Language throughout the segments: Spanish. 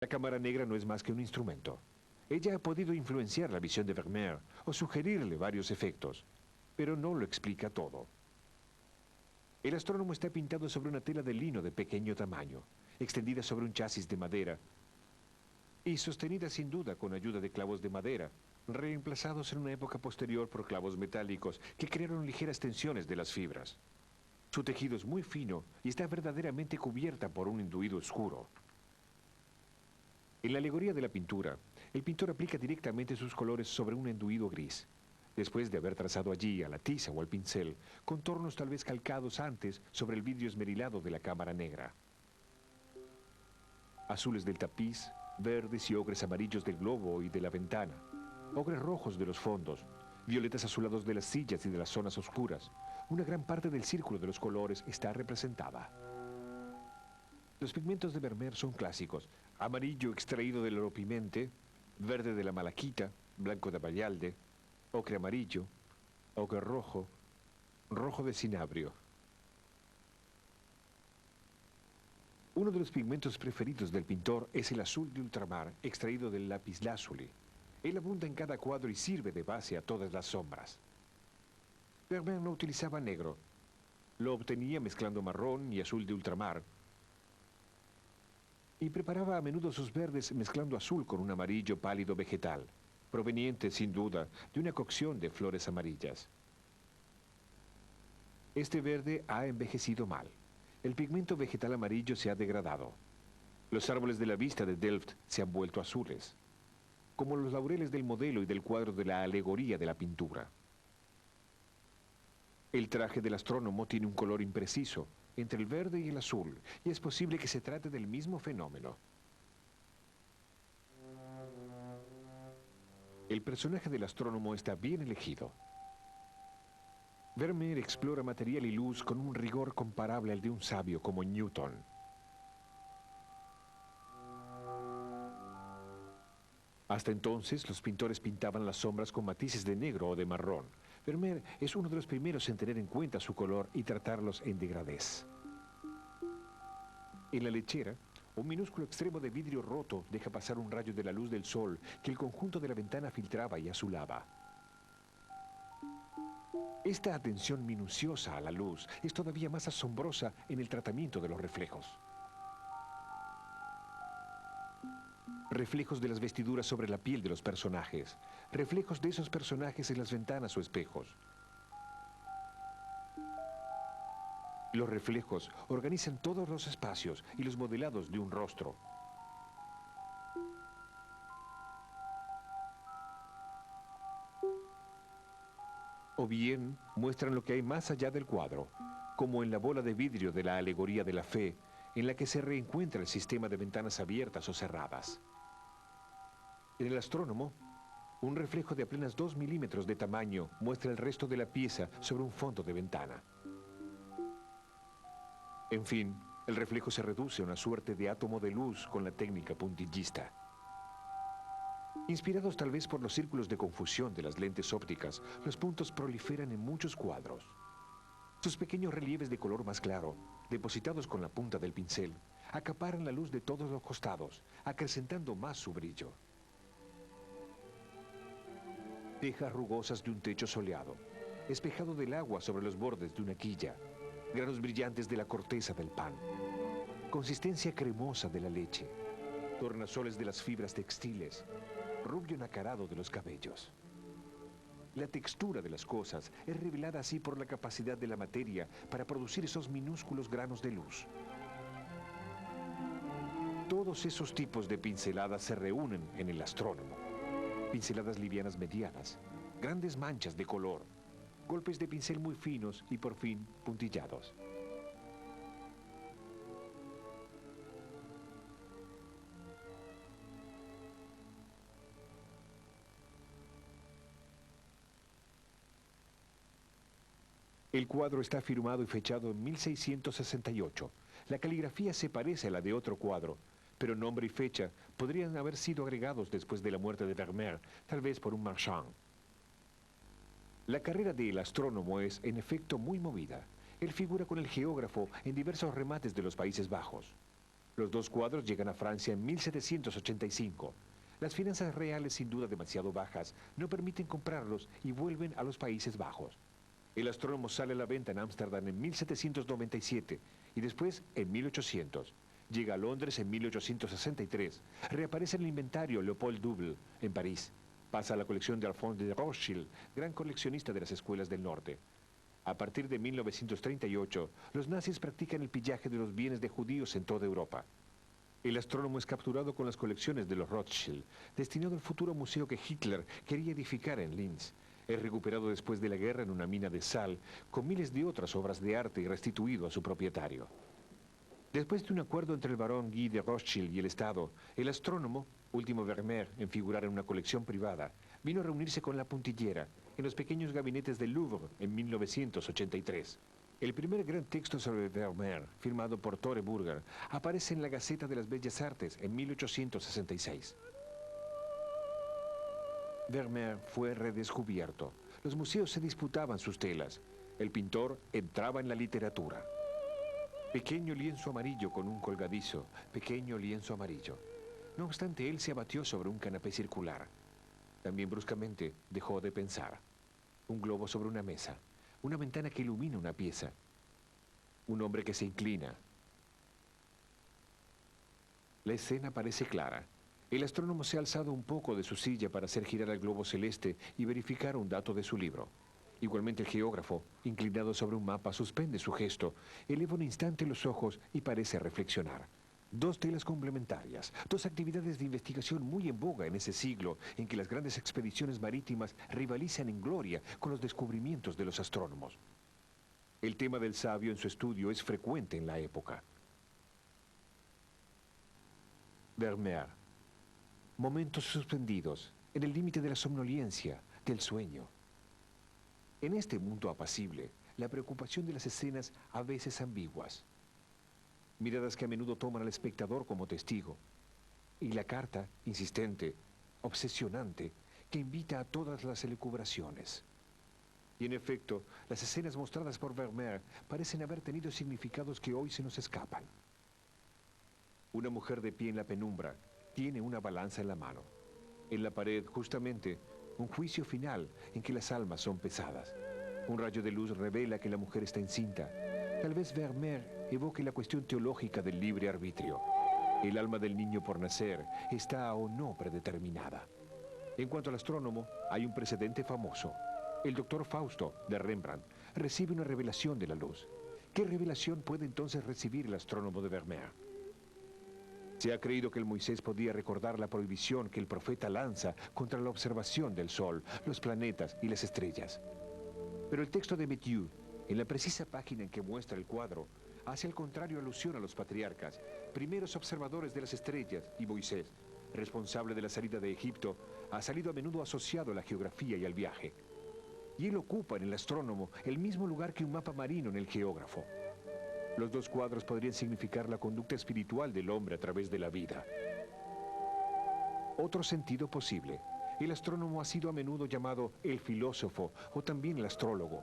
La cámara negra no es más que un instrumento. Ella ha podido influenciar la visión de Vermeer o sugerirle varios efectos, pero no lo explica todo. El astrónomo está pintado sobre una tela de lino de pequeño tamaño, extendida sobre un chasis de madera y sostenida sin duda con ayuda de clavos de madera, reemplazados en una época posterior por clavos metálicos que crearon ligeras tensiones de las fibras. Su tejido es muy fino y está verdaderamente cubierta por un enduido oscuro. En la alegoría de la pintura, el pintor aplica directamente sus colores sobre un enduido gris, después de haber trazado allí a la tiza o al pincel contornos tal vez calcados antes sobre el vidrio esmerilado de la cámara negra. Azules del tapiz, verdes y ocres amarillos del globo y de la ventana, ocres rojos de los fondos, violetas azulados de las sillas y de las zonas oscuras. Una gran parte del círculo de los colores está representada. Los pigmentos de Vermeer son clásicos: amarillo extraído del oropimente, verde de la malaquita, blanco de bayalde, ocre amarillo, ocre rojo, rojo de cinabrio. Uno de los pigmentos preferidos del pintor es el azul de ultramar, extraído del lapislázuli. Él abunda en cada cuadro y sirve de base a todas las sombras. Vermeer no utilizaba negro. Lo obtenía mezclando marrón y azul de ultramar, y preparaba a menudo sus verdes mezclando azul con un amarillo pálido vegetal, proveniente, sin duda, de una cocción de flores amarillas. Este verde ha envejecido mal. El pigmento vegetal amarillo se ha degradado. Los árboles de la vista de Delft se han vuelto azules, como los laureles del modelo y del cuadro de la alegoría de la pintura. El traje del astrónomo tiene un color impreciso, entre el verde y el azul, y es posible que se trate del mismo fenómeno. El personaje del astrónomo está bien elegido. Vermeer explora material y luz con un rigor comparable al de un sabio como Newton. Hasta entonces, los pintores pintaban las sombras con matices de negro o de marrón. Vermeer es uno de los primeros en tener en cuenta su color y tratarlos en degradés. En la lechera, un minúsculo extremo de vidrio roto deja pasar un rayo de la luz del sol que el conjunto de la ventana filtraba y azulaba. Esta atención minuciosa a la luz es todavía más asombrosa en el tratamiento de los reflejos. Reflejos de las vestiduras sobre la piel de los personajes, reflejos de esos personajes en las ventanas o espejos. Los reflejos organizan todos los espacios y los modelados de un rostro. O bien muestran lo que hay más allá del cuadro, como en la bola de vidrio de la alegoría de la fe, en la que se reencuentra el sistema de ventanas abiertas o cerradas. En el astrónomo, un reflejo de apenas 2 milímetros de tamaño muestra el resto de la pieza sobre un fondo de ventana. En fin, el reflejo se reduce a una suerte de átomo de luz con la técnica puntillista. Inspirados tal vez por los círculos de confusión de las lentes ópticas, los puntos proliferan en muchos cuadros. Sus pequeños relieves de color más claro, depositados con la punta del pincel, acaparan la luz de todos los costados, acrecentando más su brillo. Tejas rugosas de un techo soleado, espejado del agua sobre los bordes de una quilla, granos brillantes de la corteza del pan, consistencia cremosa de la leche, tornasoles de las fibras textiles, rubio nacarado de los cabellos. La textura de las cosas es revelada así por la capacidad de la materia para producir esos minúsculos granos de luz. Todos esos tipos de pinceladas se reúnen en el astrónomo. Pinceladas livianas medianas, grandes manchas de color, golpes de pincel muy finos y por fin puntillados. El cuadro está firmado y fechado en 1668. La caligrafía se parece a la de otro cuadro, pero nombre y fecha podrían haber sido agregados después de la muerte de Vermeer, tal vez por un marchand. La carrera del astrónomo es, en efecto, muy movida. Él figura con el geógrafo en diversos remates de los Países Bajos. Los dos cuadros llegan a Francia en 1785. Las finanzas reales, sin duda demasiado bajas, no permiten comprarlos y vuelven a los Países Bajos. El astrónomo sale a la venta en Ámsterdam en 1797 y después en 1800. Llega a Londres en 1863. Reaparece en el inventario Leopold Double en París. Pasa a la colección de Alphonse de Rothschild, gran coleccionista de las escuelas del norte. A partir de 1938, los nazis practican el pillaje de los bienes de judíos en toda Europa. El astrónomo es capturado con las colecciones de los Rothschild, destinado al futuro museo que Hitler quería edificar en Linz. Es recuperado después de la guerra en una mina de sal, con miles de otras obras de arte y restituido a su propietario. Después de un acuerdo entre el barón Guy de Rothschild y el Estado, el astrónomo, último Vermeer en figurar en una colección privada, vino a reunirse con la puntillera en los pequeños gabinetes del Louvre en 1983. El primer gran texto sobre Vermeer, firmado por Tore Burger, aparece en la Gaceta de las Bellas Artes en 1866. Vermeer fue redescubierto. Los museos se disputaban sus telas. El pintor entraba en la literatura. Pequeño lienzo amarillo con un colgadizo, pequeño lienzo amarillo. No obstante, él se abatió sobre un canapé circular. También bruscamente dejó de pensar. Un globo sobre una mesa, una ventana que ilumina una pieza, un hombre que se inclina. La escena parece clara. El astrónomo se ha alzado un poco de su silla para hacer girar el globo celeste y verificar un dato de su libro. Igualmente el geógrafo, inclinado sobre un mapa, suspende su gesto, eleva un instante los ojos y parece reflexionar. Dos telas complementarias, dos actividades de investigación muy en boga en ese siglo en que las grandes expediciones marítimas rivalizan en gloria con los descubrimientos de los astrónomos. El tema del sabio en su estudio es frecuente en la época. Vermeer. Momentos suspendidos, en el límite de la somnolencia, del sueño. En este mundo apacible, la preocupación de las escenas a veces ambiguas. Miradas que a menudo toman al espectador como testigo. Y la carta, insistente, obsesionante, que invita a todas las elucubraciones. Y en efecto, las escenas mostradas por Vermeer parecen haber tenido significados que hoy se nos escapan. Una mujer de pie en la penumbra tiene una balanza en la mano. En la pared, justamente, un juicio final en que las almas son pesadas. Un rayo de luz revela que la mujer está encinta. Tal vez Vermeer evoque la cuestión teológica del libre arbitrio. El alma del niño por nacer está o no predeterminada. En cuanto al astrónomo, hay un precedente famoso. El doctor Fausto, de Rembrandt, recibe una revelación de la luz. ¿Qué revelación puede entonces recibir el astrónomo de Vermeer? Se ha creído que el Moisés podía recordar la prohibición que el profeta lanza contra la observación del Sol, los planetas y las estrellas. Pero el texto de Mathieu, en la precisa página en que muestra el cuadro, hace al contrario alusión a los patriarcas, primeros observadores de las estrellas, y Moisés, responsable de la salida de Egipto, ha salido a menudo asociado a la geografía y al viaje. Y él ocupa en el astrónomo el mismo lugar que un mapa marino en el geógrafo. Los dos cuadros podrían significar la conducta espiritual del hombre a través de la vida. Otro sentido posible. El astrónomo ha sido a menudo llamado el filósofo o también el astrólogo.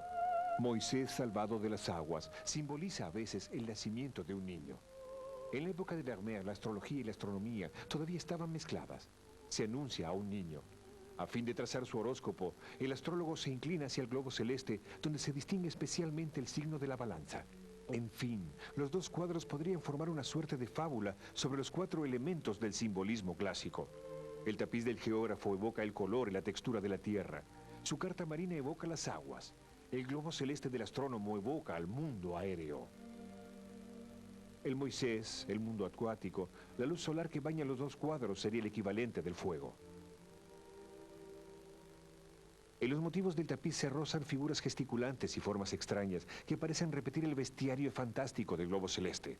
Moisés salvado de las aguas simboliza a veces el nacimiento de un niño. En la época de Vermeer, la astrología y la astronomía todavía estaban mezcladas. Se anuncia a un niño. A fin de trazar su horóscopo, el astrólogo se inclina hacia el globo celeste, donde se distingue especialmente el signo de la balanza. En fin, los dos cuadros podrían formar una suerte de fábula sobre los 4 elementos del simbolismo clásico. El tapiz del geógrafo evoca el color y la textura de la tierra. Su carta marina evoca las aguas. El globo celeste del astrónomo evoca al mundo aéreo. El Moisés, el mundo acuático, la luz solar que baña los dos cuadros sería el equivalente del fuego. En los motivos del tapiz se rozan figuras gesticulantes y formas extrañas que parecen repetir el bestiario fantástico del globo celeste.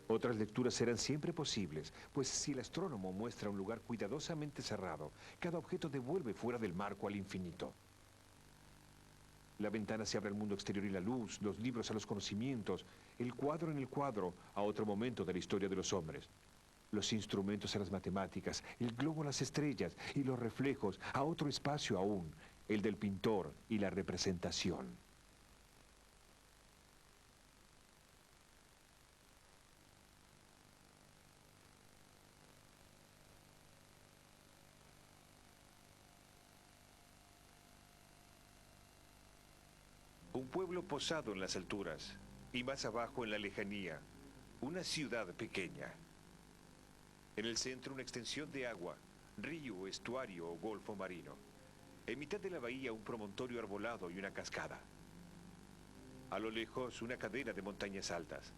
Otras lecturas serán siempre posibles, pues si el astrónomo muestra un lugar cuidadosamente cerrado, cada objeto devuelve fuera del marco al infinito. La ventana se abre al mundo exterior y la luz, los libros a los conocimientos, el cuadro en el cuadro a otro momento de la historia de los hombres. Los instrumentos a las matemáticas, el globo a las estrellas y los reflejos a otro espacio aún, el del pintor y la representación. Un pueblo posado en las alturas y más abajo en la lejanía, una ciudad pequeña. En el centro una extensión de agua, río, estuario o golfo marino. En mitad de la bahía un promontorio arbolado y una cascada. A lo lejos una cadena de montañas altas.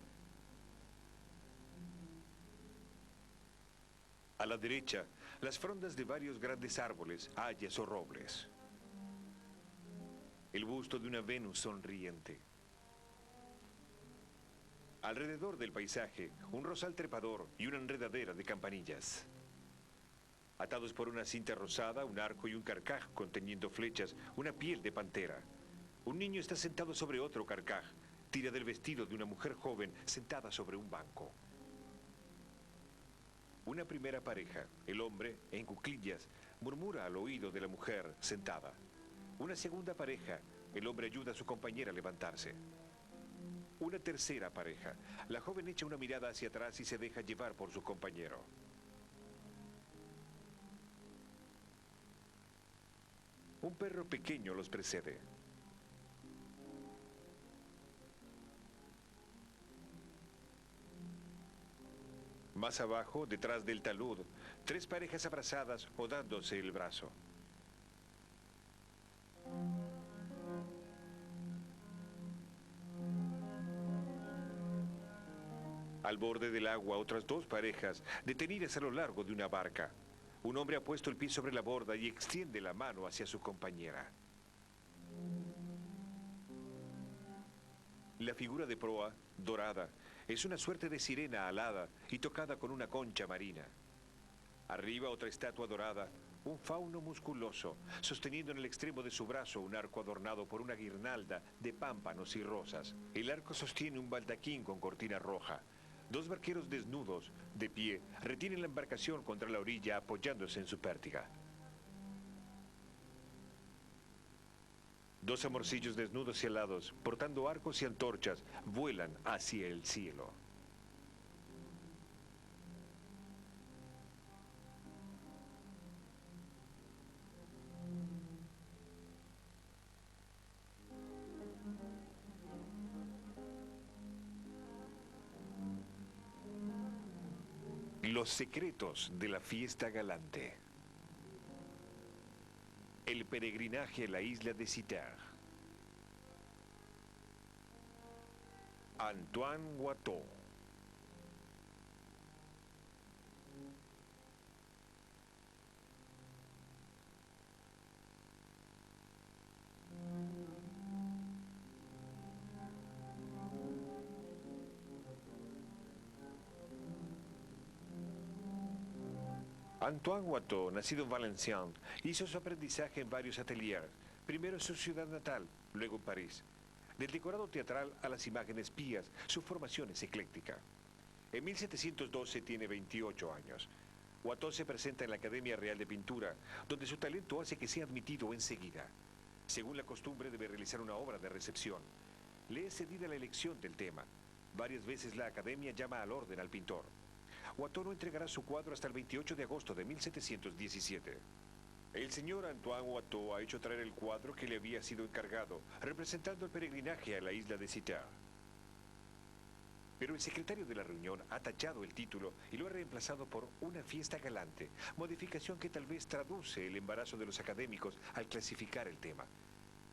A la derecha, las frondas de varios grandes árboles, hayas o robles. El busto de una Venus sonriente. Alrededor del paisaje, un rosal trepador y una enredadera de campanillas. Atados por una cinta rosada, un arco y un carcaj conteniendo flechas, una piel de pantera. Un niño está sentado sobre otro carcaj, tira del vestido de una mujer joven sentada sobre un banco. Una primera pareja, el hombre, en cuclillas, murmura al oído de la mujer sentada. Una segunda pareja, el hombre ayuda a su compañera a levantarse. Una tercera pareja, la joven echa una mirada hacia atrás y se deja llevar por su compañero. Un perro pequeño los precede. Más abajo, detrás del talud, tres parejas abrazadas o dándose el brazo. Al borde del agua, otras dos parejas, detenidas a lo largo de una barca. Un hombre ha puesto el pie sobre la borda y extiende la mano hacia su compañera. La figura de proa, dorada, es una suerte de sirena alada y tocada con una concha marina. Arriba otra estatua dorada, un fauno musculoso, sosteniendo en el extremo de su brazo un arco adornado por una guirnalda de pámpanos y rosas. El arco sostiene un baldaquín con cortina roja. Dos barqueros desnudos, de pie, retienen la embarcación contra la orilla apoyándose en su pértiga. Dos amorcillos desnudos y alados, portando arcos y antorchas, vuelan hacia el cielo. Los secretos de la fiesta galante. El peregrinaje a la isla de Citerre. Antoine Watteau. Antoine Watteau, nacido en Valenciennes, hizo su aprendizaje en varios ateliers, primero en su ciudad natal, luego en París. Del decorado teatral a las imágenes pías, su formación es ecléctica. En 1712 tiene 28 años. Watteau se presenta en la Academia Real de Pintura, donde su talento hace que sea admitido enseguida. Según la costumbre, debe realizar una obra de recepción. Le es cedida la elección del tema. Varias veces la Academia llama al orden al pintor. Watteau no entregará su cuadro hasta el 28 de agosto de 1717. El señor Antoine Watteau ha hecho traer el cuadro que le había sido encargado, representando el peregrinaje a la isla de Citerre. Pero el secretario de la reunión ha tachado el título y lo ha reemplazado por Una fiesta galante, modificación que tal vez traduce el embarazo de los académicos al clasificar el tema.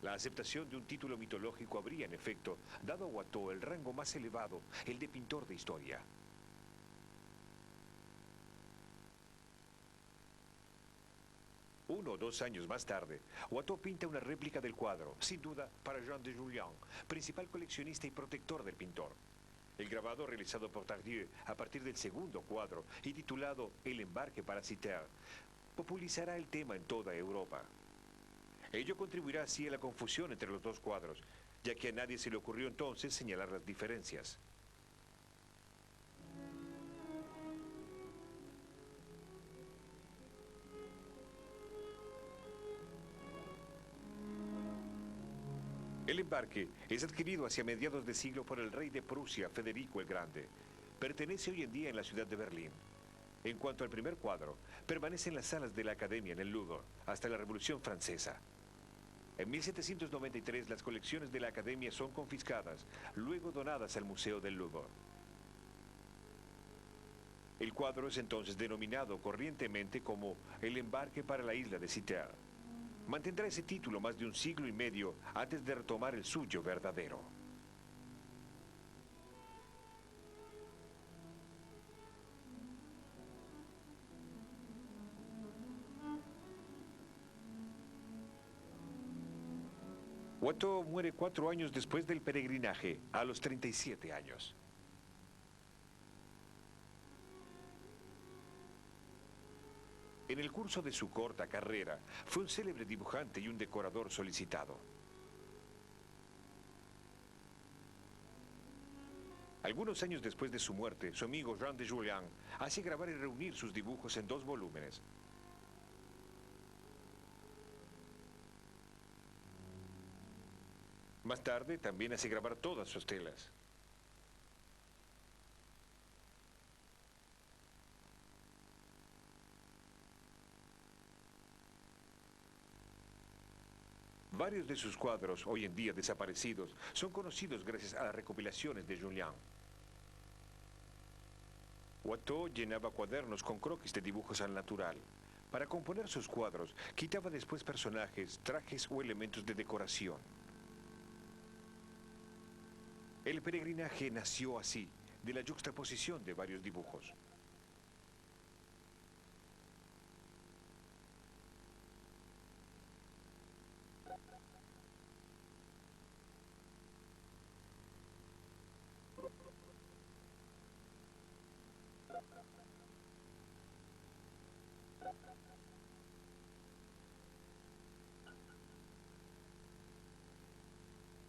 La aceptación de un título mitológico habría, en efecto, dado a Watteau el rango más elevado, el de pintor de historia. 1 o 2 años más tarde, Watteau pinta una réplica del cuadro, sin duda para Jean de Julian, principal coleccionista y protector del pintor. El grabado realizado por Tardieu a partir del segundo cuadro y titulado El embarque para Citerre, popularizará el tema en toda Europa. Ello contribuirá así a la confusión entre los dos cuadros, ya que a nadie se le ocurrió entonces señalar las diferencias. El embarque es adquirido hacia mediados de siglo por el rey de Prusia, Federico el Grande. Pertenece hoy en día en la ciudad de Berlín. En cuanto al primer cuadro, permanece en las salas de la Academia en el Louvre hasta la Revolución Francesa. En 1793 las colecciones de la Academia son confiscadas, luego donadas al Museo del Louvre. El cuadro es entonces denominado corrientemente como El embarque para la isla de Citerre. Mantendrá ese título más de un siglo y medio antes de retomar el suyo verdadero. Watteau muere 4 años después del peregrinaje, a los 37 años. En el curso de su corta carrera, fue un célebre dibujante y un decorador solicitado. Algunos años después de su muerte, su amigo Jean de Julian hace grabar y reunir sus dibujos en 2 volúmenes. Más tarde, también hace grabar todas sus telas. Varios de sus cuadros, hoy en día desaparecidos, son conocidos gracias a las recopilaciones de Julian. Watteau llenaba cuadernos con croquis de dibujos al natural. Para componer sus cuadros, quitaba después personajes, trajes o elementos de decoración. El peregrinaje nació así, de la yuxtaposición de varios dibujos.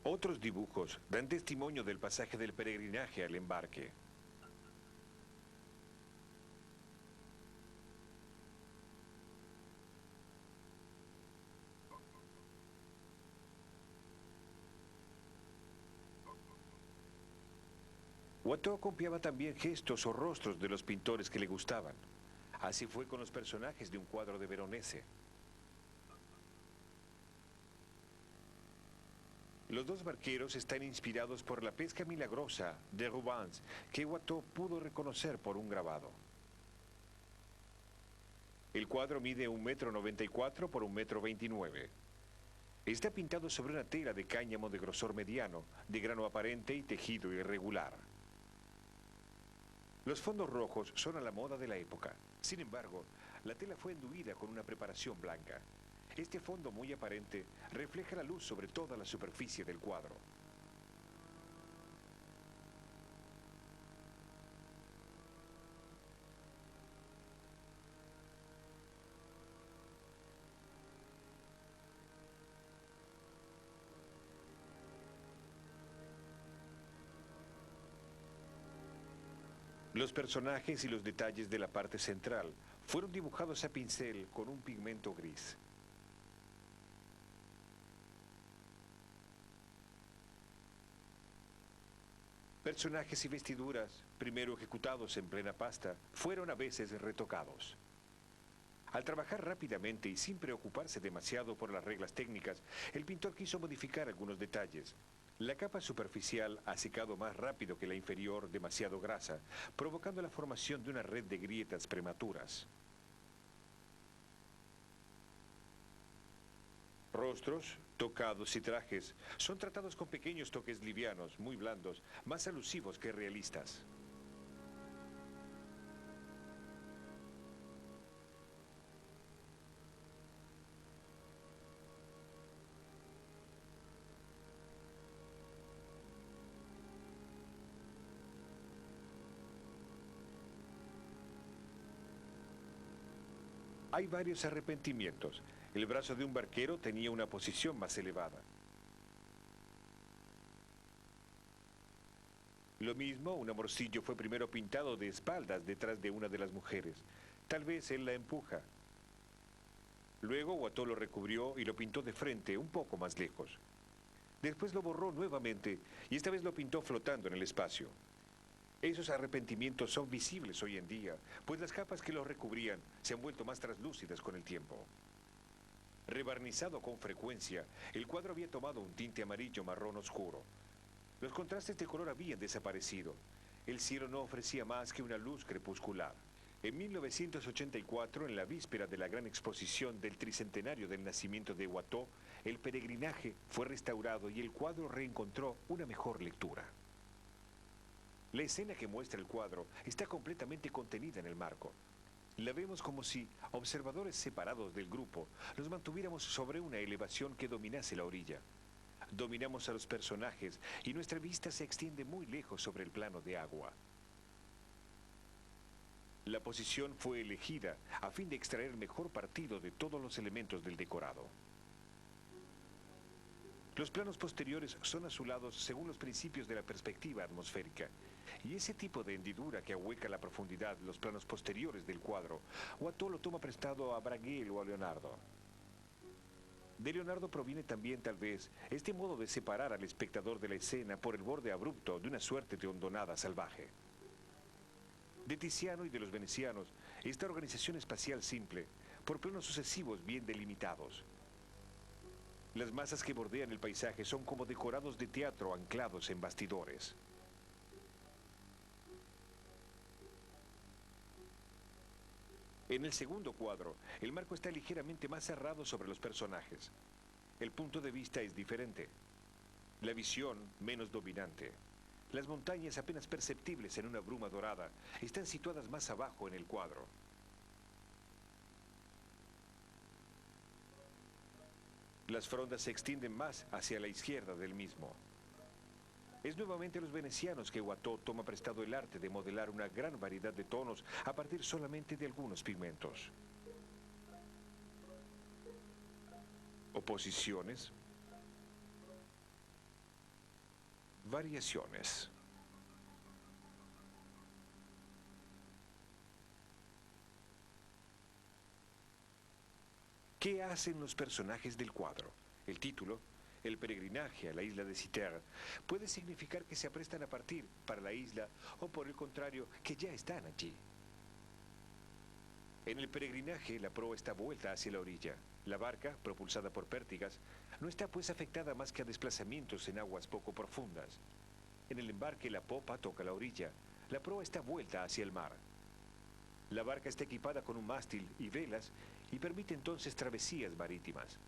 Otros dibujos dan testimonio del pasaje del peregrinaje al embarque. Watteau copiaba también gestos o rostros de los pintores que le gustaban. Así fue con los personajes de un cuadro de Veronese. Los 2 barqueros están inspirados por la pesca milagrosa de Rubens, que Watteau pudo reconocer por un grabado. El cuadro mide 1,94 m por 1,29 m. Está pintado sobre una tela de cáñamo de grosor mediano, de grano aparente y tejido irregular. Los fondos rojos son a la moda de la época. Sin embargo, la tela fue enduida con una preparación blanca. Este fondo muy aparente refleja la luz sobre toda la superficie del cuadro. Los personajes y los detalles de la parte central fueron dibujados a pincel con un pigmento gris. Personajes y vestiduras, primero ejecutados en plena pasta, fueron a veces retocados. Al trabajar rápidamente y sin preocuparse demasiado por las reglas técnicas, el pintor quiso modificar algunos detalles. La capa superficial ha secado más rápido que la inferior, demasiado grasa, provocando la formación de una red de grietas prematuras. Rostros, tocados y trajes son tratados con pequeños toques livianos, muy blandos, más alusivos que realistas. Hay varios arrepentimientos. El brazo de un barquero tenía una posición más elevada. Lo mismo, un amorcillo fue primero pintado de espaldas detrás de una de las mujeres. Tal vez él la empuja. Luego Watteau lo recubrió y lo pintó de frente, un poco más lejos. Después lo borró nuevamente y esta vez lo pintó flotando en el espacio. Esos arrepentimientos son visibles hoy en día, pues las capas que los recubrían se han vuelto más translúcidas con el tiempo. Rebarnizado con frecuencia, el cuadro había tomado un tinte amarillo marrón oscuro. Los contrastes de color habían desaparecido. El cielo no ofrecía más que una luz crepuscular. En 1984, en la víspera de la gran exposición del tricentenario del nacimiento de Watteau, el peregrinaje fue restaurado y el cuadro reencontró una mejor lectura. La escena que muestra el cuadro está completamente contenida en el marco. La vemos como si, observadores separados del grupo, nos mantuviéramos sobre una elevación que dominase la orilla. Dominamos a los personajes y nuestra vista se extiende muy lejos sobre el plano de agua. La posición fue elegida a fin de extraer mejor partido de todos los elementos del decorado. Los planos posteriores son azulados según los principios de la perspectiva atmosférica, y ese tipo de hendidura que ahueca la profundidad de los planos posteriores del cuadro, Watteau lo toma prestado a Braguel o a Leonardo. De Leonardo proviene también, tal vez, este modo de separar al espectador de la escena por el borde abrupto de una suerte de hondonada salvaje. De Tiziano y de los venecianos, esta organización espacial simple, por planos sucesivos bien delimitados. Las masas que bordean el paisaje son como decorados de teatro anclados en bastidores. En el segundo cuadro, el marco está ligeramente más cerrado sobre los personajes. El punto de vista es diferente. La visión menos dominante. Las montañas apenas perceptibles en una bruma dorada están situadas más abajo en el cuadro. Las frondas se extienden más hacia la izquierda del mismo. Es nuevamente a los venecianos que Watteau toma prestado el arte de modelar una gran variedad de tonos a partir solamente de algunos pigmentos. Oposiciones. Variaciones. ¿Qué hacen los personajes del cuadro? El título, el peregrinaje a la isla de Citerre, puede significar que se aprestan a partir para la isla o, por el contrario, que ya están allí. En el peregrinaje, la proa está vuelta hacia la orilla. La barca, propulsada por pértigas, no está pues afectada más que a desplazamientos en aguas poco profundas. En el embarque, la popa toca la orilla. La proa está vuelta hacia el mar. La barca está equipada con un mástil y velas y permite entonces travesías marítimas.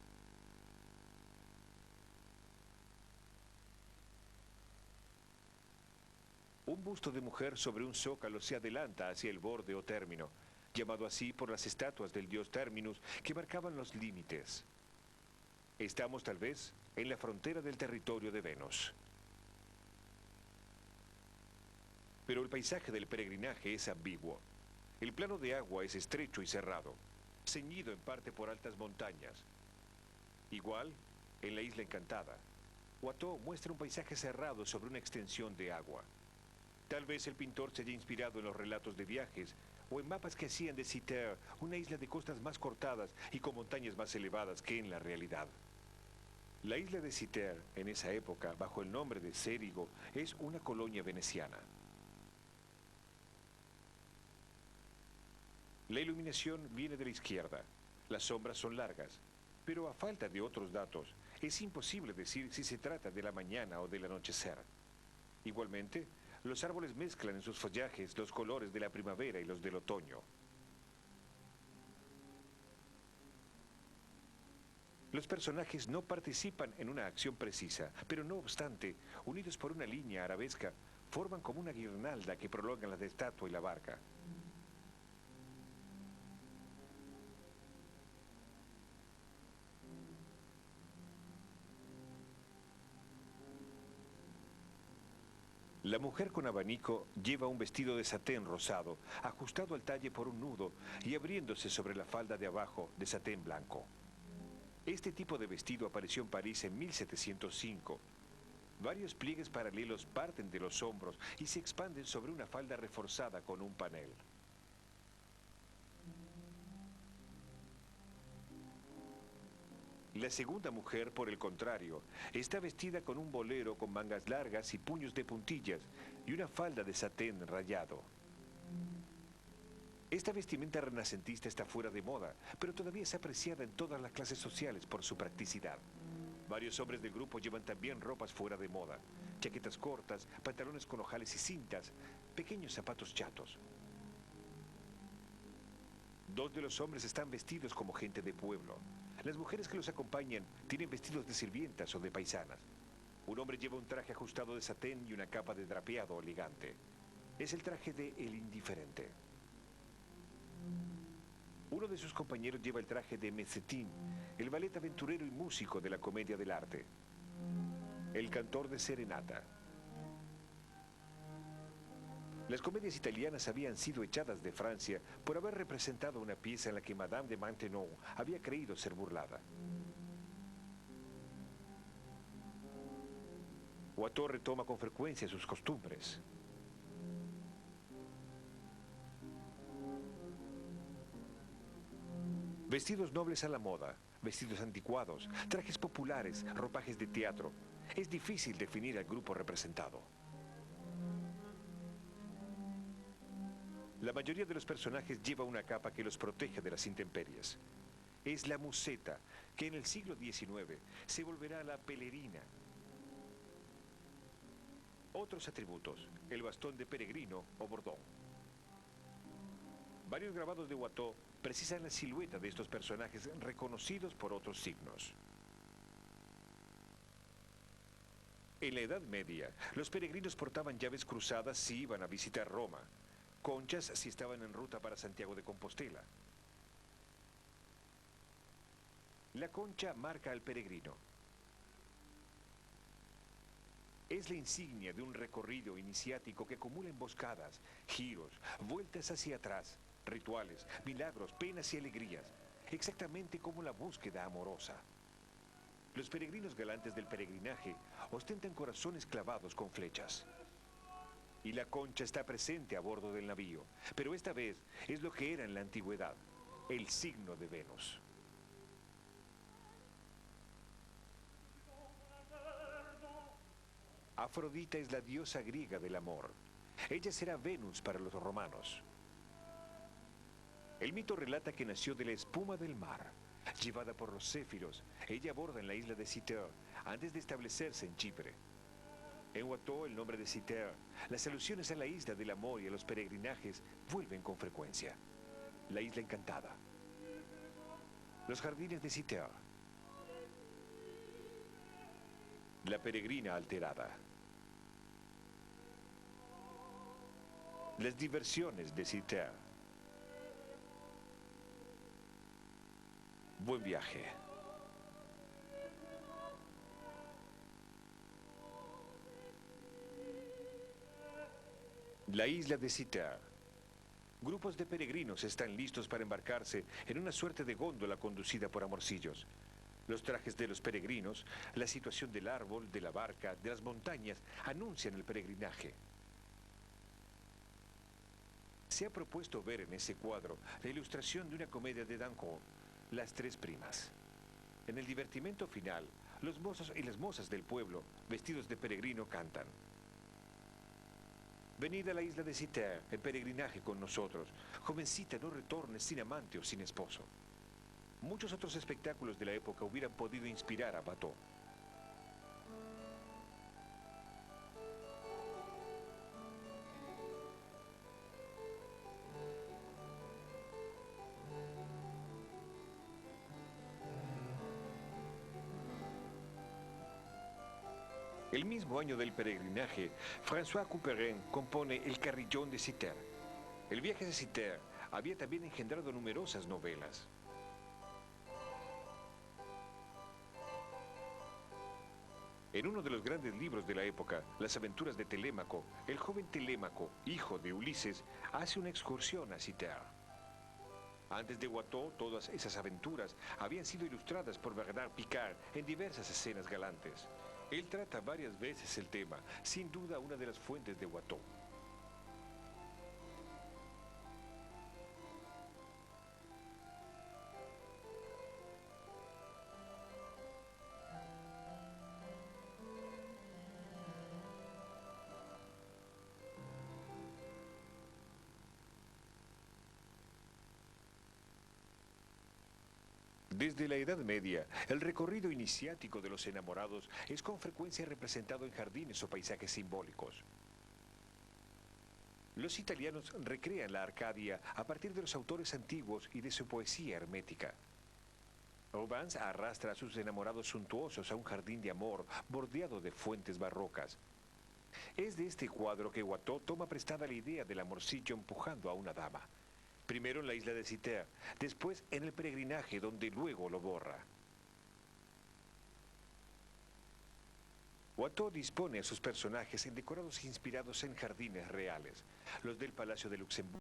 Un busto de mujer sobre un zócalo se adelanta hacia el borde o término, llamado así por las estatuas del dios Terminus que marcaban los límites. Estamos tal vez en la frontera del territorio de Venus. Pero el paisaje del peregrinaje es ambiguo. El plano de agua es estrecho y cerrado, ceñido en parte por altas montañas. Igual, en la isla encantada, Watteau muestra un paisaje cerrado sobre una extensión de agua. Tal vez el pintor se haya inspirado en los relatos de viajes o en mapas que hacían de Citerre una isla de costas más cortadas y con montañas más elevadas que en la realidad. La isla de Citerre, en esa época, bajo el nombre de Cérigo, es una colonia veneciana. La iluminación viene de la izquierda. Las sombras son largas, pero a falta de otros datos, es imposible decir si se trata de la mañana o del anochecer. Igualmente, los árboles mezclan en sus follajes los colores de la primavera y los del otoño. Los personajes no participan en una acción precisa, pero no obstante, unidos por una línea arabesca, forman como una guirnalda que prolonga la estatua y la barca. La mujer con abanico lleva un vestido de satén rosado, ajustado al talle por un nudo y abriéndose sobre la falda de abajo de satén blanco. Este tipo de vestido apareció en París en 1705. Varios pliegues paralelos parten de los hombros y se expanden sobre una falda reforzada con un panel. La segunda mujer, por el contrario, está vestida con un bolero con mangas largas y puños de puntillas y una falda de satén rayado. Esta vestimenta renacentista está fuera de moda, pero todavía es apreciada en todas las clases sociales por su practicidad. Varios hombres del grupo llevan también ropas fuera de moda, chaquetas cortas, pantalones con ojales y cintas, pequeños zapatos chatos. Dos de los hombres están vestidos como gente de pueblo. Las mujeres que los acompañan tienen vestidos de sirvientas o de paisanas. Un hombre lleva un traje ajustado de satén y una capa de drapeado elegante. Es el traje de El Indiferente. Uno de sus compañeros lleva el traje de Mezzetin, el ballet aventurero y músico de la comedia del arte. El cantor de serenata. Las comedias italianas habían sido echadas de Francia por haber representado una pieza en la que Madame de Maintenon había creído ser burlada. Watteau retoma con frecuencia sus costumbres. Vestidos nobles a la moda, vestidos anticuados, trajes populares, ropajes de teatro. Es difícil definir al grupo representado. La mayoría de los personajes lleva una capa que los protege de las intemperies. Es la museta, que en el siglo XIX se volverá la pelerina. Otros atributos, el bastón de peregrino o bordón. Varios grabados de Watteau precisan la silueta de estos personajes reconocidos por otros signos. En la Edad Media, los peregrinos portaban llaves cruzadas si iban a visitar Roma, conchas si estaban en ruta para Santiago de Compostela. La concha marca al peregrino. Es la insignia de un recorrido iniciático que acumula emboscadas, giros, vueltas hacia atrás, rituales, milagros, penas y alegrías, exactamente como la búsqueda amorosa. Los peregrinos galantes del peregrinaje ostentan corazones clavados con flechas. Y la concha está presente a bordo del navío, pero esta vez es lo que era en la antigüedad, el signo de Venus. Afrodita es la diosa griega del amor. Ella será Venus para los romanos. El mito relata que nació de la espuma del mar. Llevada por los céfiros, ella aborda en la isla de Citer antes de establecerse en Chipre. En Watteau, el nombre de Citer, las alusiones a la isla del amor y a los peregrinajes vuelven con frecuencia. La isla encantada. Los jardines de Citer. La peregrina alterada. Las diversiones de Citer. Buen viaje. La isla de Citer. Grupos de peregrinos están listos para embarcarse en una suerte de góndola conducida por amorcillos. Los trajes de los peregrinos, la situación del árbol, de la barca, de las montañas, anuncian el peregrinaje. Se ha propuesto ver en ese cuadro la ilustración de una comedia de Danton, Las Tres Primas. En el divertimento final, los mozos y las mozas del pueblo, vestidos de peregrino, cantan. Venid a la isla de Citer, en peregrinaje con nosotros. Jovencita, no retornes sin amante o sin esposo. Muchos otros espectáculos de la época hubieran podido inspirar a Watteau. El mismo año del peregrinaje, François Couperin compone El Carrillón de Citer. El viaje de Citer había también engendrado numerosas novelas. En uno de los grandes libros de la época, Las aventuras de Telémaco, el joven Telémaco, hijo de Ulises, hace una excursión a Citer. Antes de Watteau, todas esas aventuras habían sido ilustradas por Bernard Picard en diversas escenas galantes. Él trata varias veces el tema, sin duda una de las fuentes de Watteau. Desde la Edad Media, el recorrido iniciático de los enamorados es con frecuencia representado en jardines o paisajes simbólicos. Los italianos recrean la Arcadia a partir de los autores antiguos y de su poesía hermética. Rubens arrastra a sus enamorados suntuosos a un jardín de amor bordeado de fuentes barrocas. Es de este cuadro que Watteau toma prestada la idea del amorcillo empujando a una dama. Primero en la isla de Citer, después en el peregrinaje donde luego lo borra. Watteau dispone a sus personajes en decorados inspirados en jardines reales, los del Palacio de Luxemburgo.